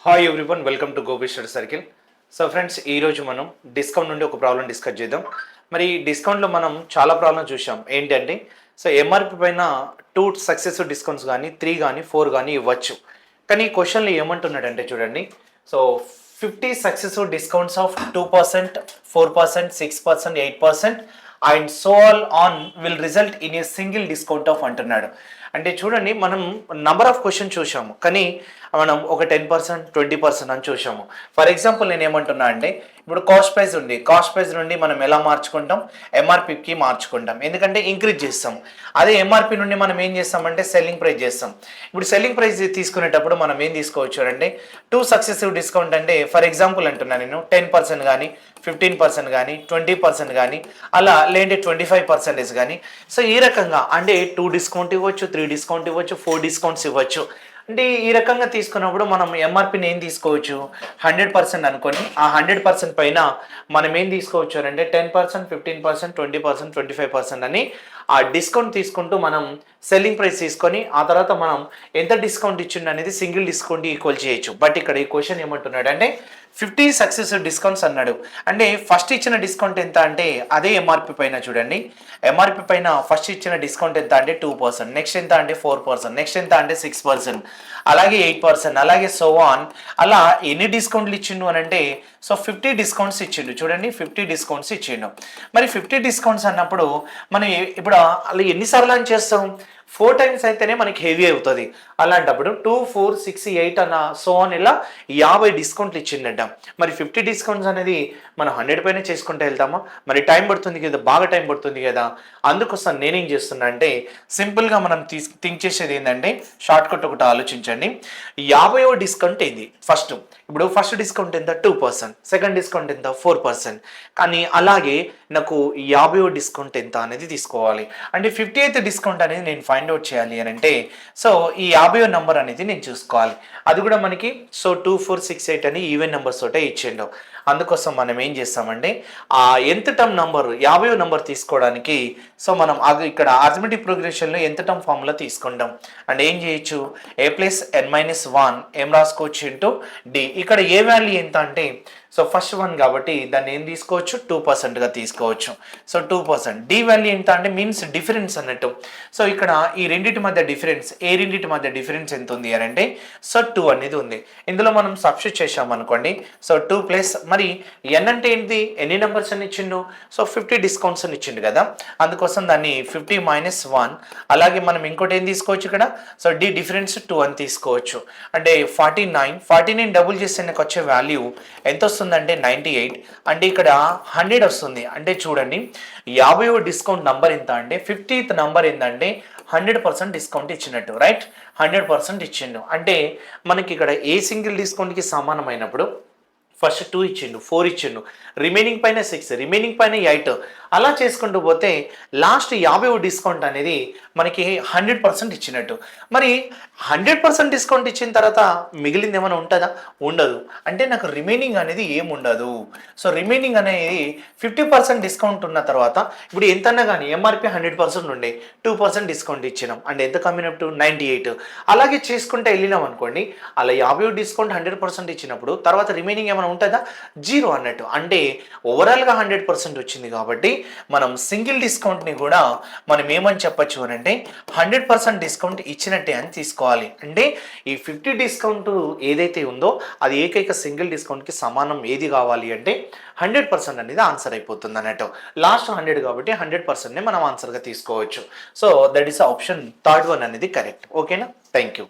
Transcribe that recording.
Hi everyone, welcome to Gopi study circle. So friends, ఈరోజు మనం discount నుండి ఒక ప్రాబ్లం డిస్కస్ చేద్దాం. మరి డిస్కౌంట్లో మనం చాలా ప్రాబ్లం చూసాం. ఏంటంటే సో ఎంఆర్పి పైన 2 సక్సెసివ్ డిస్కౌంట్స్ కానీ 3 కానీ 4 కానీ ఇవ్వచ్చు. కానీ ఈ క్వశ్చన్లో ఏమంటున్నాడంటే చూడండి, so 50 successive discounts of 2%, 4%, 6%, 8% and so all on will result in a single discount of అంటున్నాడు. అంటే చూడండి, మనం నంబర్ ఆఫ్ క్వశ్చన్ చూసాము, కానీ మనం ఒక 10%, 20% అని చూసాము. ఫర్ ఎగ్జాంపుల్ నేను ఏమంటున్నా అంటే, ఇప్పుడు కాస్ట్ ప్రైస్ ఉంది, కాస్ట్ ప్రైస్ నుండి మనం ఎలా మార్చుకుంటాం, ఎంఆర్పికి మార్చుకుంటాం, ఎందుకంటే ఇంక్రీజ్ చేస్తాం. అదే ఎంఆర్పి నుండి మనం ఏం చేస్తామంటే సెల్లింగ్ ప్రైస్ చేస్తాం. ఇప్పుడు సెల్లింగ్ ప్రైస్ తీసుకునేటప్పుడు మనం ఏం తీసుకోవచ్చు అంటే 2 సక్సెసివ్ డిస్కౌంట్ అంటే, ఫర్ ఎగ్జాంపుల్ అంటున్నా నేను 10% కానీ 15% కానీ 20% కానీ అలా లేదంటే 25% కానీ. సో ఈ రకంగా అంటే 2 డిస్కౌంట్ ఇవ్వచ్చు, 3 డిస్కౌంట్ ఇవ్వచ్చు, 4 డిస్కౌంట్స్ ఇవ్వచ్చు. అంటే ఈ రకంగా తీసుకున్నప్పుడు మనం ఎంఆర్పిని ఏం తీసుకోవచ్చు, 100% అనుకొని ఆ 100% పైన మనం ఏం తీసుకోవచ్చు అంటే 10%, 15%, 20%, 25% అని ఆ డిస్కౌంట్ తీసుకుంటూ మనం సెల్లింగ్ ప్రైస్ తీసుకొని ఆ తర్వాత మనం ఎంత డిస్కౌంట్ ఇచ్చిండు అనేది సింగిల్ డిస్కౌంట్ ఈక్వల్ చేయొచ్చు. బట్ ఇక్కడ ఈ క్వశ్చన్ ఏమంటున్నాడు అంటే 50 సక్సెసివ్ డిస్కౌంట్స్ అన్నాడు. అంటే ఫస్ట్ ఇచ్చిన డిస్కౌంట్ ఎంత అంటే అదే ఎంఆర్పి పైన చూడండి, ఎంఆర్పి పైన ఫస్ట్ ఇచ్చిన డిస్కౌంట్ ఎంత అంటే 2%, నెక్స్ట్ ఎంత అంటే 4%, నెక్స్ట్ ఎంత అంటే 6%, అలాగే 8%, అలాగే సో ఆన్. అలా ఎన్ని డిస్కౌంట్లు ఇచ్చిండు అని అంటే సో 50 డిస్కౌంట్స్ ఇచ్చిండు. చూడండి, 50 డిస్కౌంట్స్ ఇచ్చిండు. మరి 50 డిస్కౌంట్స్ అన్నప్పుడు మనం ఇప్పుడు అలా ఎన్నిసార్లు అని చేస్తాం, 4 టైమ్స్ అయితేనే మనకి హెవీ అవుతుంది. అలాంటప్పుడు 2, 4, 6, 8 అన్న సో అని ఇలా 50 డిస్కౌంట్లు ఇచ్చిండట. మరి 50 డిస్కౌంట్స్ అనేది మనం 100 పైన చేసుకుంటూ వెళ్తామా? మరి టైం పడుతుంది కదా, బాగా టైం పడుతుంది కదా. అందుకోసం నేనేం చేస్తున్నా అంటే సింపుల్గా మనం థింక్ చేసేది ఏంటంటే షార్ట్ కట్ ఒకటి ఆలోచించండి. 50వ డిస్కౌంట్ ఏంది ఫస్ట్. ఇప్పుడు ఫస్ట్ డిస్కౌంట్ ఎంత 2%, సెకండ్ డిస్కౌంట్ ఎంత 4%. కానీ అలాగే నాకు 50వ డిస్కౌంట్ ఎంత అనేది తీసుకోవాలి. అంటే 50th డిస్కౌంట్ అనేది నేను ఫైండ్ అవుట్ చేయాలి అని అంటే సో ఈ 50వ నెంబర్ అనేది నేను చూసుకోవాలి. అది కూడా మనకి సో 2, 4, 6, 8 అని ఈవెన్ నెంబర్స్ తోటే ఇచ్చిండు. అందుకోసం మనం ఏం చేస్తామంటే ఆ ఎంత టర్మ్ నంబర్ 50వ నెంబర్ తీసుకోవడానికి సో మనం అది ఇక్కడ అర్థమెటిక్ ప్రోగ్రెషన్లో ఎంత టర్మ్ ఫార్ములా తీసుకుంటాం. అంటే ఏం చేయొచ్చు, a+n-1 ఏం రాసుకోవచ్చు ఇంటూ డి. ఇక్కడ ఏ వాల్యూ ఎంత అంటే సో ఫస్ట్ 1 కాబట్టి దాన్ని ఏం తీసుకోవచ్చు 2%గా తీసుకోవచ్చు. సో 2%. డి వాల్యూ ఎంత అంటే మీన్స్ డిఫరెన్స్ అన్నట్టు. సో ఇక్కడ ఈ రెండింటి మధ్య డిఫరెన్స్, ఏ రెండింటి మధ్య డిఫరెన్స్ ఎంత ఉంది అని అంటే సో 2 అనేది ఉంది. ఇందులో మనం సబ్స్టిట్యూట్ చేసాం అనుకోండి, సో 2 ప్లస్ మరి ఎన్ అంటే ఏంటి, ఎన్ని నెంబర్స్ అని ఇచ్చిండు, సో 50 డిస్కౌంట్స్ అని ఇచ్చిండు కదా. అందుకోసం దాన్ని 50 - 1. అలాగే మనం ఇంకోటి ఏం తీసుకోవచ్చు ఇక్కడ, సో డి డిఫరెన్స్ 2 అని తీసుకోవచ్చు. అంటే 49 డబుల్ చేస్తే నాకు వచ్చే వాల్యూ ఎంత వస్తుందంటే 98. అంటే ఇక్కడ 100 వస్తుంది. అంటే చూడండి, 50వ డిస్కౌంట్ నంబర్ ఎంత అంటే 50th నంబర్ ఏంటంటే 100% డిస్కౌంట్ ఇచ్చినట్టు, రైట్. 100% ఇచ్చిండు. అంటే మనకి ఇక్కడ ఏ సింగిల్ డిస్కౌంట్కి సమానమైనప్పుడు ఫస్ట్ 2 ఇచ్చిండు, 4 ఇచ్చిండు, రిమైనింగ్ పైన 6, రిమైనింగ్ పైన 8. అలా చేసుకుంటూ పోతే లాస్ట్ 50వ డిస్కౌంట్ అనేది మనకి 100% ఇచ్చినట్టు. మరి 100% డిస్కౌంట్ ఇచ్చిన తర్వాత మిగిలింది ఏమైనా ఉంటుందా? ఉండదు. అంటే నాకు రిమైనింగ్ అనేది ఏముండదు. సో రిమైనింగ్ అనేది 50% డిస్కౌంట్ ఉన్న తర్వాత ఇప్పుడు ఎంతన్నా కానీ ఎంఆర్పి 100% ఉండే 2% డిస్కౌంట్ ఇచ్చినాం అంటే ఎంత కమ్మినట్టు 98. అలాగే చేసుకుంటే వెళ్ళినాం అనుకోండి, అలా 50వ డిస్కౌంట్ 100% ఇచ్చినప్పుడు తర్వాత రిమైనింగ్ ఏమైనా ఉంటుందా? 0 అన్నట్టు. అంటే ఓవరాల్గా 100% వచ్చింది కాబట్టి మనం సింగిల్ డిస్కౌంట్ని కూడా మనం ఏమని చెప్పచ్చు అని అంటే 100% డిస్కౌంట్ ఇచ్చినట్టే అని తీసుకోవాలి. అంటే ఈ 50 డిస్కౌంట్ ఏదైతే ఉందో అది ఏకైక సింగిల్ డిస్కౌంట్కి సమానం ఏది కావాలి అంటే 100% అనేది ఆన్సర్ అయిపోతుంది అన్నట్టు. లాస్ట్ 100 కాబట్టి 100%నే మనం ఆన్సర్గా తీసుకోవచ్చు. So that is option third one అనేది కరెక్ట్. ఓకేనా? Thank you.